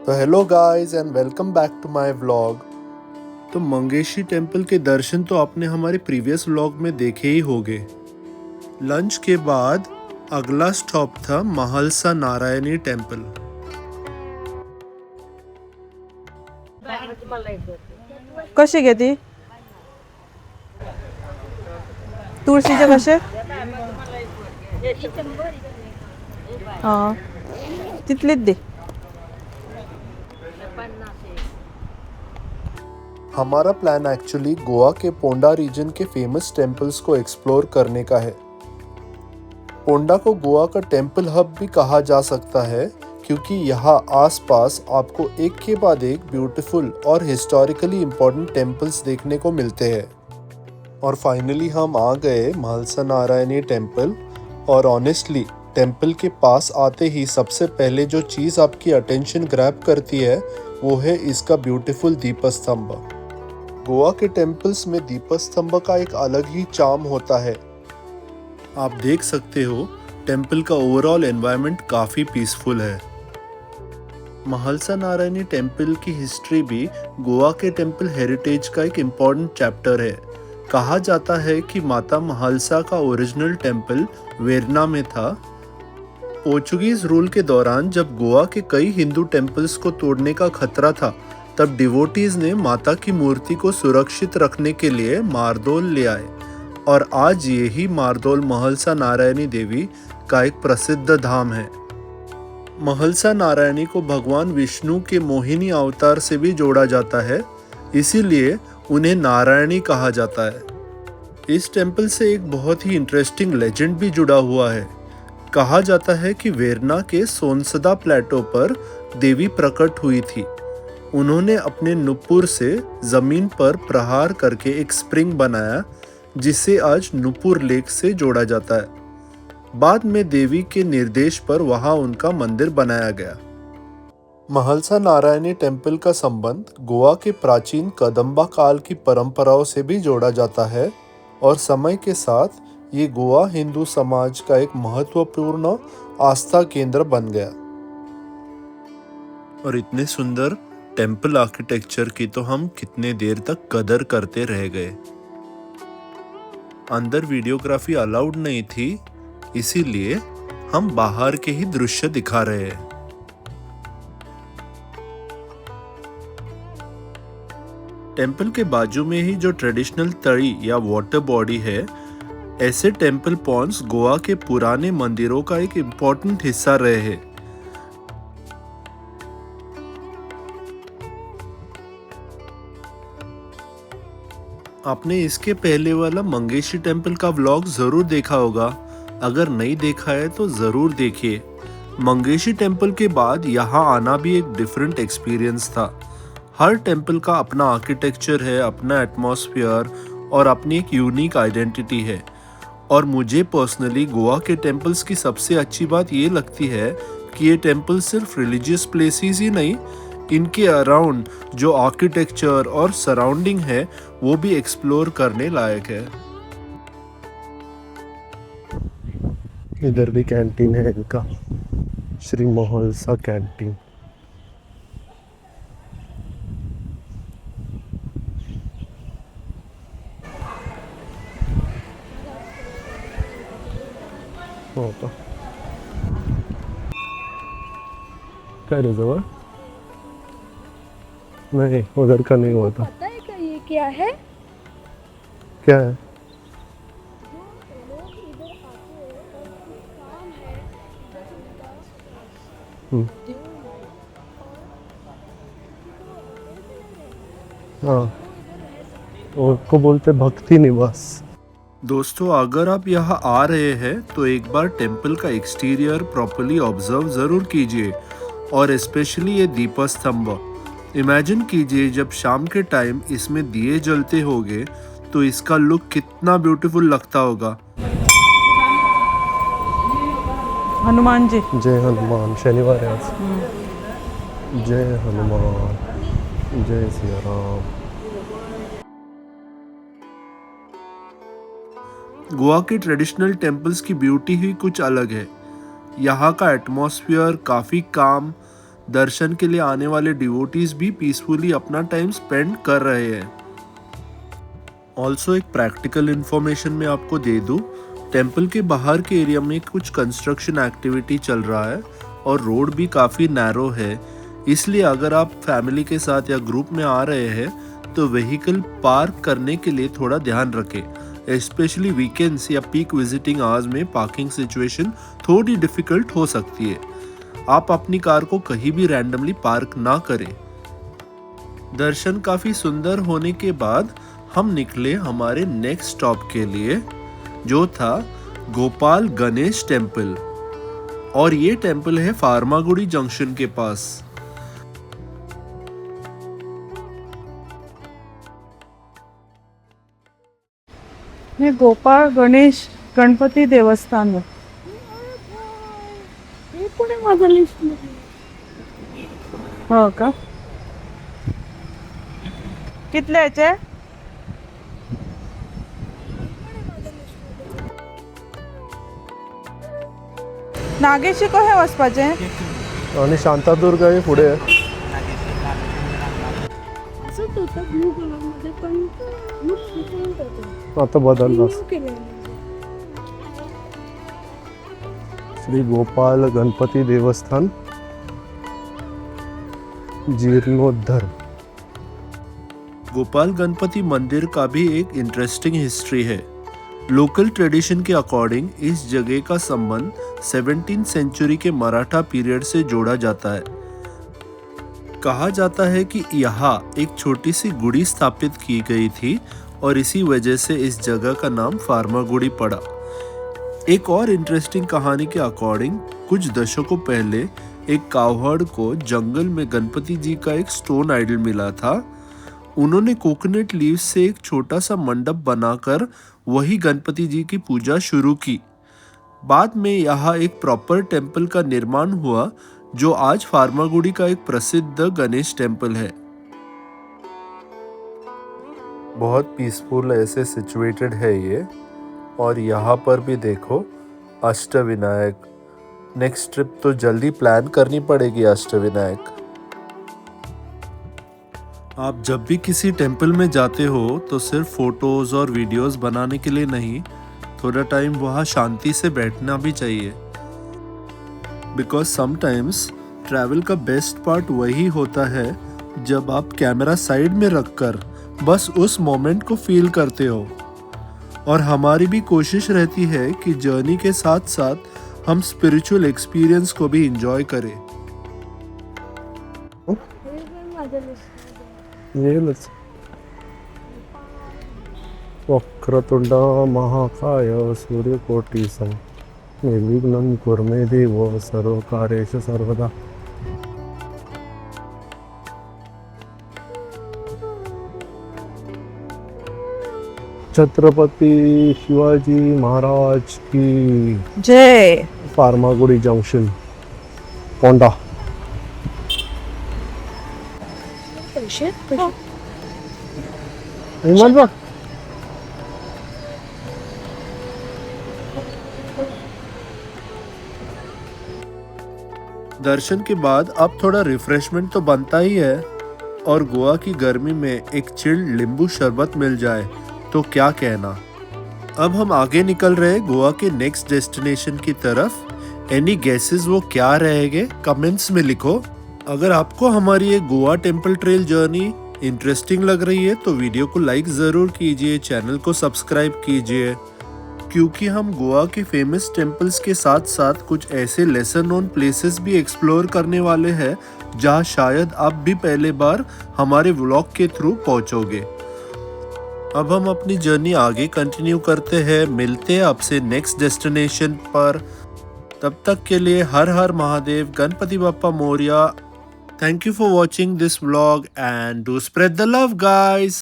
तो hello guys and welcome back to my vlog. तो Mangeshi temple के दर्शन तो आपने हमारे प्रीवियस व्लॉग में देखे ही होंगे। लंच के बाद अगला स्टॉप था महालसा नारायणी टेम्पल। कशी घे ती तुळशीचे कसे हा तिथलीच दे। हमारा प्लान एक्चुअली गोवा के पोंडा रीजन के फेमस टेम्पल्स को एक्सप्लोर करने का है। पोंडा को गोवा का टेम्पल हब भी कहा जा सकता है क्योंकि यहाँ आसपास आपको एक के बाद एक ब्यूटीफुल और हिस्टोरिकली इम्पोर्टेंट टेम्पल्स देखने को मिलते हैं। और फाइनली हम आ गए महालसा नारायणी टेम्पल। और ऑनेस्टली टेम्पल के पास आते ही सबसे पहले जो चीज़ आपकी अटेंशन ग्रैब करती है वो है इसका ब्यूटीफुल दीपस्तंभ। गोवा के टेम्पल्स में दीपस्तंभ का एक अलग ही चार्म होता है। आप देख सकते हो टेम्पल का ओवरऑल एनवायरनमेंट काफ़ी पीसफुल है। महालसा नारायणी टेम्पल की हिस्ट्री भी गोवा के टेम्पल हेरिटेज का एक इम्पॉर्टेंट चैप्टर है। कहा जाता है कि माता महालसा का ओरिजिनल टेम्पल वेरना में था। पोर्चुगीज रूल के दौरान जब गोवा के कई हिंदू टेम्पल्स को तोड़ने का खतरा था तब डिवोटीज ने माता की मूर्ति को सुरक्षित रखने के लिए मारदोल ले आए और आज यही मारदोल महालसा नारायणी देवी का एक प्रसिद्ध धाम है। महालसा नारायणी को भगवान विष्णु के मोहिनी अवतार से भी जोड़ा जाता है, इसीलिए उन्हें नारायणी कहा जाता है। इस टेम्पल से एक बहुत ही इंटरेस्टिंग लेजेंड भी जुड़ा हुआ है। कहा जाता है कि वेरना के सोनसदा प्लेटो पर देवी प्रकट हुई थी। उन्होंने अपने नुपुर से जमीन पर प्रहार करके एक स्प्रिंग बनाया जिसे आज नुपुर लेक से जोड़ा जाता है। बाद में देवी के निर्देश पर वहां उनका मंदिर बनाया गया। महालसा नारायणी टेम्पल का संबंध गोवा के प्राचीन कदंबा काल की परंपराओं से भी जोड़ा जाता है और समय के साथ ये गोवा हिंदू समाज का एक महत्वपूर्ण आस्था केंद्र बन गया। और इतने सुंदर टेम्पल आर्किटेक्चर की तो हम कितने देर तक कदर करते रह गए। अंदर वीडियोग्राफी अलाउड नहीं थी, इसीलिए हम बाहर के ही दृश्य दिखा रहे हैं। टेम्पल के बाजू में ही जो ट्रेडिशनल तड़ी या वाटर बॉडी है, ऐसे टेम्पल पॉन्ड्स गोवा के पुराने मंदिरों का एक इम्पोर्टेंट हिस्सा रहे हैं। आपने इसके पहले वाला मंगेशी टेम्पल का व्लॉग जरूर देखा होगा। अगर नहीं देखा है तो जरूर देखिए। मंगेशी टेम्पल के बाद यहाँ आना भी एक डिफरेंट एक्सपीरियंस था। हर टेम्पल का अपना आर्किटेक्चर है, अपना एटमॉस्फेयर और अपनी एक यूनिक आइडेंटिटी है। और मुझे पर्सनली गोवा के टेम्पल्स की सबसे अच्छी बात ये लगती है कि ये टेम्पल सिर्फ रिलीजियस प्लेसेस ही नहीं, इनके अराउंड जो आर्किटेक्चर और सराउंडिंग है वो भी एक्सप्लोर करने लायक है। इधर भी कैंटीन है इनका, श्री महालसा कैंटीन। होता क्या रे जवळ? नहीं, उधर का नहीं हुआ था। पता है क्या ये क्या है? क्या है? हाँ, उसको बोलते भक्ति निवास। दोस्तों, अगर आप यहाँ आ रहे हैं तो एक बार टेम्पल का एक्सटीरियर प्रॉपर्ली ऑब्जर्व ज़रूर कीजिए और स्पेशली ये दीपस्तंभ। इमेजिन कीजिए जब शाम के टाइम इसमें दिए जलते होंगे तो इसका लुक कितना ब्यूटीफुल लगता होगा। हनुमान जी। जय हनुमान। शनिवार है आज। जय हनुमान, जय सिया राम। गोवा के ट्रेडिशनल टेम्पल्स की ब्यूटी ही कुछ अलग है। यहाँ का एटमॉस्फेयर काफ़ी काम, दर्शन के लिए आने वाले डिवोटीज भी पीसफुली अपना टाइम स्पेंड कर रहे हैं। ऑल्सो एक प्रैक्टिकल इन्फॉर्मेशन मैं आपको दे दूं, टेम्पल के बाहर के एरिया में कुछ कंस्ट्रक्शन एक्टिविटी चल रहा है और रोड भी काफ़ी नैरो है, इसलिए अगर आप फैमिली के साथ या ग्रुप में आ रहे हैं तो व्हीकल पार्क करने के लिए थोड़ा ध्यान रखें। स्पेशली वीकेंड्स या पीक विजिटिंग आवर्स में पार्किंग सिचुएशन थोड़ी डिफिकल्ट हो सकती है। आप अपनी कार को कहीं भी रैंडमली पार्क ना करें। दर्शन काफ़ी सुंदर होने के बाद हम निकले हमारे नेक्स्ट स्टॉप के लिए, जो था गोपाल गणेश टेम्पल, और ये टेम्पल है फार्मागुड़ी जंक्शन के पास। हे गोपाळ गणेश गणपती देवस्थान आहे. हे पुढे माझं लिस्ट हो का? कितले याचे? नागेशी कशें वचपाचें? आणि शांतादुर्ग आहे पुढे आहे. असंच होतं ब्लू कलरमध्ये पण लूक डिफरंट होतं. आता बदलला. ब्लू केलेलं. श्री गोपाल गणपति देवस्थान जीर्णोद्धार। गोपाल गणपति मंदिर का भी एक इंटरेस्टिंग हिस्ट्री है। लोकल ट्रेडिशन के अकॉर्डिंग इस जगह का संबंध 17th सेंचुरी के मराठा पीरियड से जोड़ा जाता है। कहा जाता है कि यहाँ एक छोटी सी गुड़ी स्थापित की गई थी और इसी वजह से इस जगह का नाम फार्मागुड़ी पड़ा। एक और इंटरेस्टिंग कहानी के अकॉर्डिंग कुछ दशकों पहले एक कावहड़ को जंगल में गणपति जी का एक स्टोन आइडल मिला था। उन्होंने कोकोनट लीव्स से एक छोटा सा मंडप बनाकर वही गणपति जी की पूजा शुरू की। बाद में यहाँ एक प्रॉपर टेम्पल का निर्माण हुआ, जो आज फार्मागुड़ी का एक प्रसिद्ध गणेश टेम्पल है। बहुत पीसफुल ऐसे सिचुएटेड है ये, और यहाँ पर भी देखो अष्टविनायक। नेक्स्ट ट्रिप तो जल्दी प्लान करनी पड़ेगी अष्टविनायक। आप जब भी किसी टेम्पल में जाते हो तो सिर्फ फोटोज और वीडियोस बनाने के लिए नहीं, थोड़ा टाइम वहाँ शांति से बैठना भी चाहिए। बिकॉज समटाइम्स ट्रैवल का बेस्ट पार्ट वही होता है जब आप कैमरा साइड में रखकर बस उस मोमेंट को फील करते हो। और हमारी भी कोशिश रहती है कि जर्नी के साथ साथ हम स्पिरिचुअल एक्सपीरियंस को भी एंजॉय करें। हे पण माझ्या लिस्ट. येईलच. वक्रतुंड महाकाय सूर्यकोटि निर्विघ्नं कुरु मे देव सर्वकार्येषु सर्वदा। छत्रपति शिवाजी महाराज की जय. फार्मागुड़ी जंक्शन पोंडा। पैसे पैसे दर्शन के बाद अब थोड़ा रिफ्रेशमेंट तो बनता ही है, और गोवा की गर्मी में एक चिल्ड नींबू शरबत मिल जाए तो क्या कहना। अब हम आगे निकल रहे गोवा के नेक्स्ट डेस्टिनेशन की तरफ। एनी गेसेस वो क्या रहेंगे कमेंट्स में लिखो। अगर आपको हमारी ये Goa temple trail journey interesting लग रही है तो वीडियो को लाइक ज़रूर कीजिए, चैनल को सब्सक्राइब कीजिए, क्योंकि हम गोवा के फेमस टेम्पल्स के साथ साथ कुछ ऐसे लेसर नोन प्लेसेस भी एक्सप्लोर करने वाले हैं जहां शायद आप भी पहले बार हमारे व्लॉग के थ्रू पहुंचोगे। अब हम अपनी जर्नी आगे कंटिन्यू करते हैं, मिलते हैं आपसे नेक्स्ट डेस्टिनेशन पर। तब तक के लिए हर हर Mahadev, Ganpati Bappa Morya. Thank you for watching this vlog and do spread the love, guys.